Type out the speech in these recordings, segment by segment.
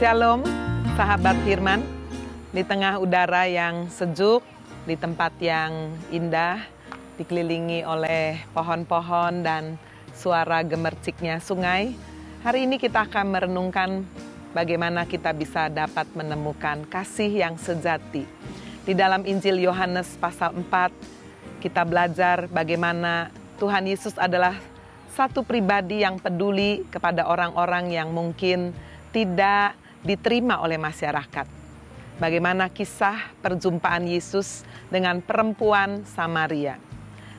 Shalom, sahabat firman. Di tengah udara yang sejuk, di tempat yang indah, dikelilingi oleh pohon-pohon dan suara gemerciknya sungai, hari ini kita akan merenungkan bagaimana kita bisa dapat menemukan kasih yang sejati. Di dalam Injil Yohanes pasal 4, kita belajar bagaimana Tuhan Yesus adalah satu pribadi yang peduli kepada orang-orang yang mungkin tidak diterima oleh masyarakat. Bagaimana kisah perjumpaan Yesus dengan perempuan Samaria.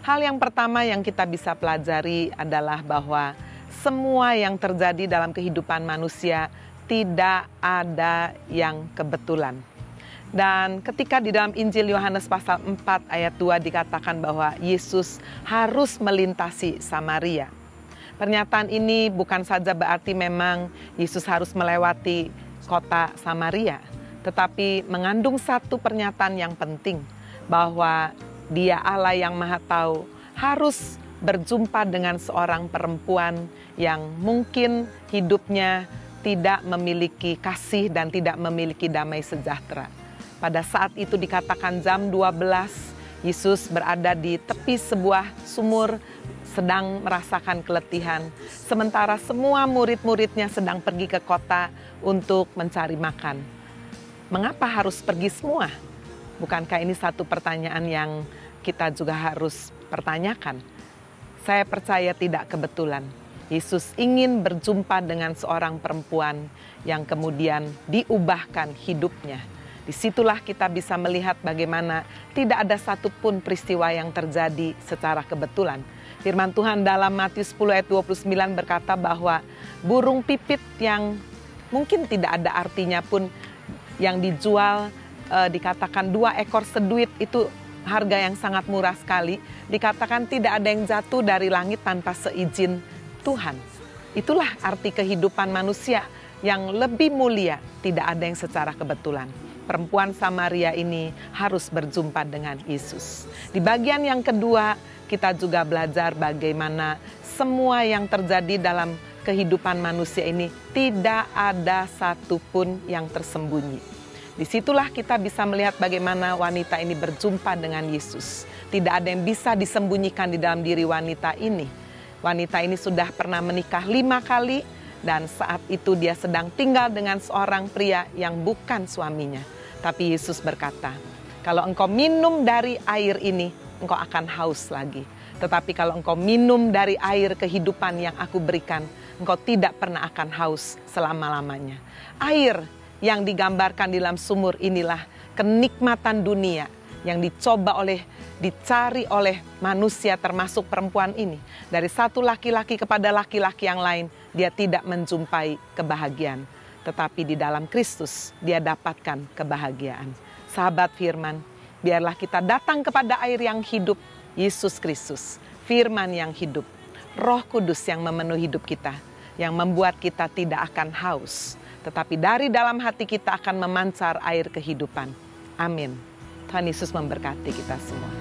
Hal yang pertama yang kita bisa pelajari adalah bahwa semua yang terjadi dalam kehidupan manusia tidak ada yang kebetulan. Dan ketika di dalam Injil Yohanes pasal 4 ayat 2 dikatakan bahwa Yesus harus melintasi Samaria. Pernyataan ini bukan saja berarti memang Yesus harus melewati kota Samaria, tetapi mengandung satu pernyataan yang penting, bahwa Dia Allah yang Maha Tahu harus berjumpa dengan seorang perempuan yang mungkin hidupnya tidak memiliki kasih dan tidak memiliki damai sejahtera. Pada saat itu dikatakan jam 12, Yesus berada di tepi sebuah sumur, sedang merasakan keletihan, sementara semua murid-muridnya sedang pergi ke kota untuk mencari makan. Mengapa harus pergi semua? Bukankah ini satu pertanyaan yang kita juga harus pertanyakan? Saya percaya tidak kebetulan. Yesus ingin berjumpa dengan seorang perempuan yang kemudian diubahkan hidupnya. Disitulah kita bisa melihat bagaimana tidak ada satupun peristiwa yang terjadi secara kebetulan. Firman Tuhan dalam Matius 10 ayat 29 berkata bahwa burung pipit yang mungkin tidak ada artinya pun yang dijual dikatakan 2 ekor seduit, itu harga yang sangat murah sekali. Dikatakan tidak ada yang jatuh dari langit tanpa seizin Tuhan. Itulah arti kehidupan manusia yang lebih mulia, tidak ada yang secara kebetulan. Perempuan Samaria ini harus berjumpa dengan Yesus. Di bagian yang kedua, kita juga belajar bagaimana semua yang terjadi dalam kehidupan manusia ini tidak ada satupun yang tersembunyi. Disitulah kita bisa melihat bagaimana wanita ini berjumpa dengan Yesus. Tidak ada yang bisa disembunyikan di dalam diri wanita ini. Wanita ini sudah pernah menikah 5 kali dan saat itu dia sedang tinggal dengan seorang pria yang bukan suaminya. Tapi Yesus berkata, kalau engkau minum dari air ini, engkau akan haus lagi. Tetapi kalau engkau minum dari air kehidupan yang aku berikan, engkau tidak pernah akan haus selama-lamanya. Air yang digambarkan di dalam sumur inilah kenikmatan dunia yang dicari oleh manusia termasuk perempuan ini. Dari satu laki-laki kepada laki-laki yang lain, dia tidak menjumpai kebahagiaan. Tetapi di dalam Kristus dia dapatkan kebahagiaan. Sahabat firman, biarlah kita datang kepada air yang hidup, Yesus Kristus, firman yang hidup, Roh Kudus yang memenuhi hidup kita, yang membuat kita tidak akan haus, tetapi dari dalam hati kita akan memancar air kehidupan. Amin. Tuhan Yesus memberkati kita semua.